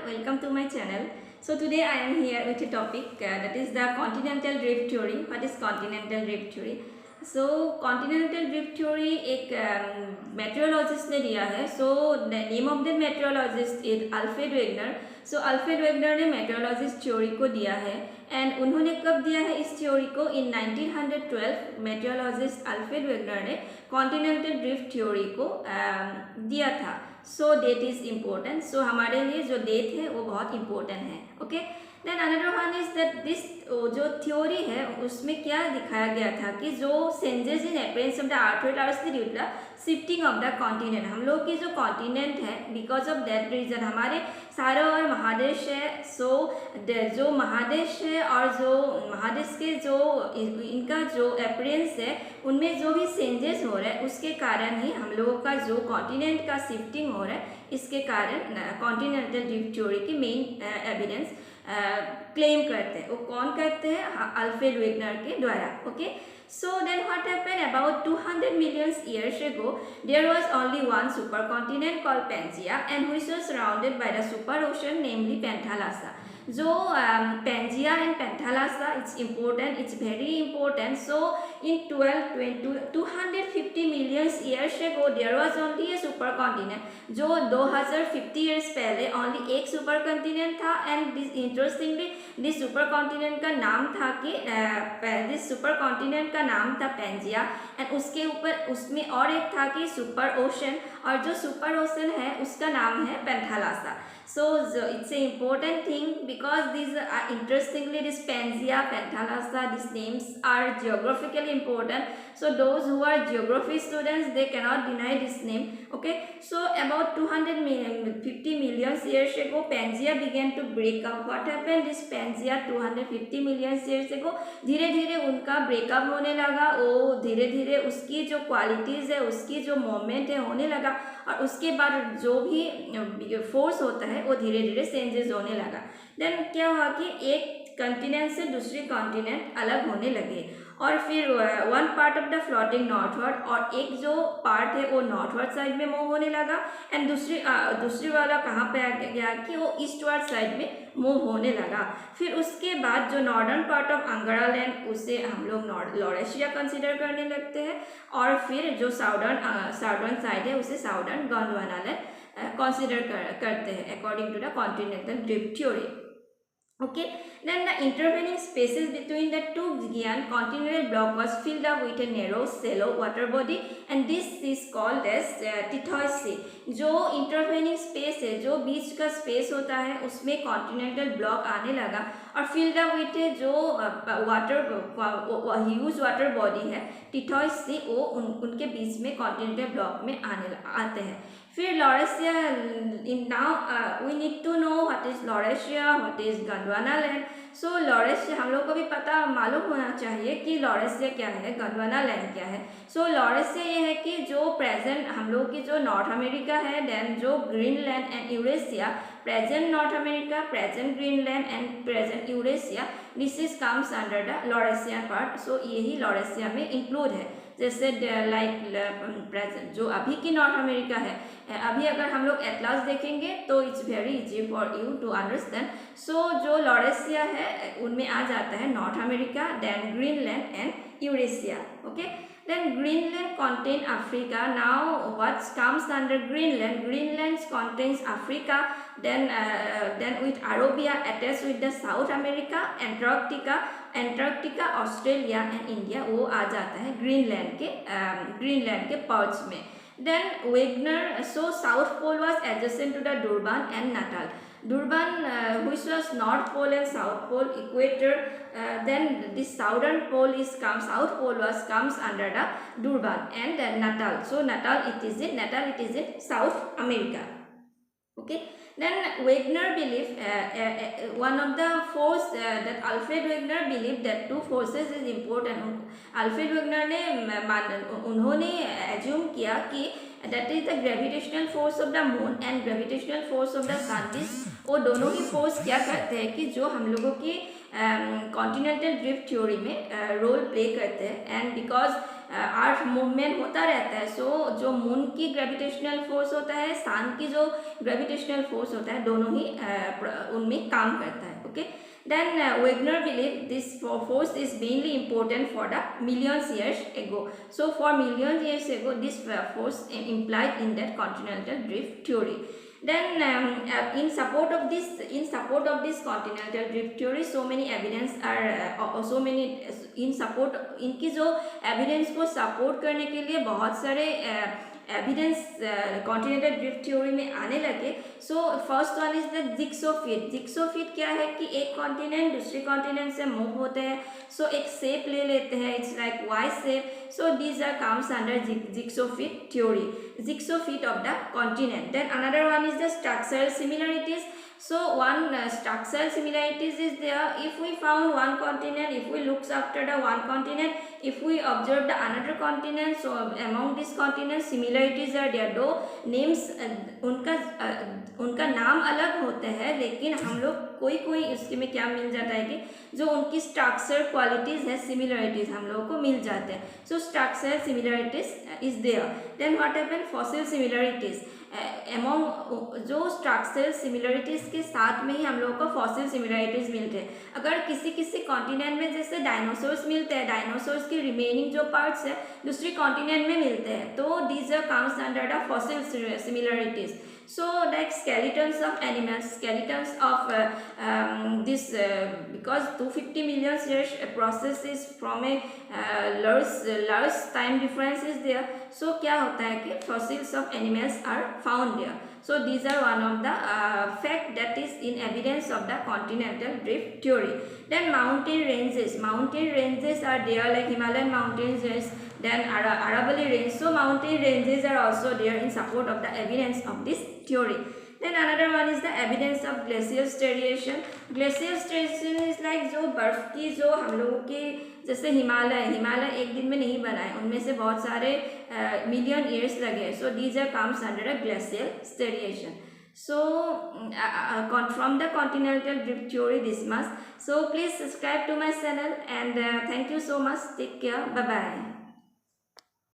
welcome to my channel. So today I am here with a topic that is the continental drift theory. What is continental drift theory? So continental drift theory एक meteorologist ने दिया है. So the name of the meteorologist is Alfred Wegener. So Alfred Wegener ने meteorologist theory को दिया है and उन्होंने कब दिया है इस theory को? In 1912 meteorologist Alfred Wegener ने continental drift theory को दिया था. So date is important. So हमारे लिए जो डेट है वो बहुत इम्पोर्टेंट है. Okay, then another one is that this जो थ्योरी है उसमें क्या दिखाया गया था कि जो changes in appearance of the earth are due to the shifting of the continent. हम लोग की जो कॉन्टिनेंट है बिकॉज ऑफ दैट रीजन हमारे सारे और महादेश है. सो जो महादेश है और जो महादेश के जो इनका जो अपीयरेंस है उनमें जो भी चेंजेस हो रहा है उसके कारण ही हम लोगों का जो कॉन्टिनेंट का शिफ्टिंग हो रहा है इसके कारण कॉन्टिनेंटल ड्रिफ्ट थ्योरी की मेन एविडेंस क्लेम करते हैं. वो कौन करते हैं? अल्फ्रेड वेगनर के द्वारा. Okay, so then what happened about 200 million years ago there was only one supercontinent called Pangaea and which was surrounded by the superocean namely Panthalassa. जो Pangaea and Panthalassa it's important, it's very important. So in 250 million years ago there was only a supercontinent. जो 2050 years पहले only एक supercontinent था and this interestingly this supercontinent का नाम था कि this supercontinent का नाम था Pangaea and उसके ऊपर उसमें और एक था कि सुपर ओशन और जो सुपर ओशन है उसका नाम है Panthalassa. So it's an important thing because these are interestingly this Pangaea, Panthalassa, these names are geographically important. So those who are geography students they cannot deny this name. Okay, so about 250 million years ago Pangaea began to break up. What happened? This Pangaea 250 million years ago धीरे धीरे उनका breakup होने लगा. वो धीरे धीरे उसकी जो क्वालिटीज़ है उसकी जो मोमेंट है होने लगा और उसके बाद जो भी फोर्स होता है वो धीरे धीरे चेंजेस होने लगा. देन क्या हुआ कि एक कॉन्टिनेंट से दूसरी कॉन्टिनेंट अलग होने लगे और फिर one part of the floating northward और एक जो पार्ट है वो नॉर्थवर्ड साइड में मूव होने लगा एंड दूसरी वाला कहाँ पे आ गया कि वो ईस्टवर्ड साइड में मूव होने लगा. फिर उसके बाद जो नॉर्दर्न पार्ट ऑफ अंगारा लैंड उसे हम लोग लॉरेशिया कंसिडर करने लगते हैं और फिर जो साउदर्न साइड है उसे साउदर्न गोंडवाना लैंड कंसिडर करते हैं according to the continental drift theory. Okay, then the intervening spaces between the two giant continental block was filled up with a narrow shallow water body and this is called as Tethys Sea. जो intervening space है जो बीच का space होता है उसमें continental block आने लगा और फिल्ड अप विथ जो ह्यूज वाटर बॉडी है टिथॉइस सी वो उनके बीच में कॉन्टिनेंटल ब्लॉक में आते हैं. फिर Laurasia now we need to know what is Laurasia, what is Gondwana land. So Laurasia हम लोग को भी पता मालूम होना चाहिए कि लॉरेशिया क्या है, गोंडवाना लैंड क्या है. सो लॉरेशिया ये है कि जो प्रेजेंट हम लोग की जो नॉर्थ अमेरिका है देन जो Greenland and Eurasia, present North America, present Greenland and present Eurasia this is comes under the Laurasian part. So यही लॉरेशिया में इंक्लूड है. जैसे लाइक प्रेजेंट जो अभी की नॉर्थ अमेरिका है, अभी अगर हम लोग एटलास देखेंगे तो it's very easy for you to understand. So जो लॉरेशिया है उनमें आ जाता है North America then Greenland and Eurasia. Okay, then Greenland contain Africa. Now what comes under Greenland? Greenland contains Africa, then with Arabia attached with the South America, Antarctica, Australia and India वो आ जाता है Greenland के पर्ट्स में. Then Wegener, so South Pole was adjacent to the Durban and Natal. Durban which was North Pole and South Pole equator, then this Southern Pole South Pole comes under the Durban and Natal. So Natal it is in South America. Okay, then Wegener believed one of the force that Alfred Wegener believed that two forces is important. Alfred Wegener ने उन्होंने assume किया कि that is the gravitational force of the moon and gravitational force of the sun. वो दोनों ही force क्या करते हैं कि जो हम लोगों की कॉन्टिनेंटल ड्रिफ्ट थ्योरी में रोल प्ले करते हैं. एंड बिकॉज अर्थ मूवमेंट होता रहता है, सो जो मून की ग्रेविटेशनल फोर्स होता है, सन की जो ग्रेविटेशनल फोर्स होता है, दोनों ही उनमें काम करता है. Okay, then Wagner believed this force is mainly important for the millions years ago. So for millions years ago, this force implied in that continental drift theory. Then in support of this continental drift theory, so many evidence are so many in support, इनकी जो evidence को support करने के लिए बहुत सारे evidence continental drift theory में आने लगे. So first one is the jigsaw fit. Jigsaw fit क्या है कि एक कॉन्टिनेंट दूसरे कॉन्टिनेंट से मूव होते हैं, सो एक शेप ले लेते हैं, it's like Y shape. So these are comes under jigsaw fit theory, jigsaw fit of the continent. Then another one is the structural similarities. So one structural similarities is there. If we found one continent, if we looks after the one continent, if we observe the another continent, so among these continents similarities are there. दो names उनका नाम अलग होते हैं, लेकिन हम लोग कोई उसके में क्या मिल जाता है कि जो उनकी स्ट्रक्चर क्वालिटीज है, सिमिलरिटीज हम लोगों को मिल जाते हैं. So structural similarities is there. Then what happen, fossil similarities. Among जो स्ट्रक्चरल सिमिलरिटीज के साथ में ही हम लोगों को फॉसिल सिमिलरिटीज मिलते हैं. अगर किसी कॉन्टिनेंट में जैसे डायनासोर्स मिलते हैं, डायनासोर्स के रिमेनिंग जो पार्ट्स है दूसरी कॉन्टिनेंट में मिलते हैं, तो these are comes under the fossil similarities. So like skeletons of animals, skeletons of this because 250 million years process is from a large time difference is there. So क्या होता है कि fossils of animals are found there. So these are one of the fact that is in evidence of the continental drift theory. Then mountain ranges are there, like Himalayan mountains, then Aravalli range. So mountain ranges are also there in support of the evidence of this theory. Then another one is the evidence of glacial striation. Glacial striation is like जो बर्फ की जो हम लोगों के जैसे हिमालय एक दिन में नहीं बना है, उनमें से बहुत सारे मिलियन ईयर्स लगे. So these are comes under a glacial striation. So from the continental drift theory this much. So please subscribe to my channel and thank you so much. Take care. Bye bye.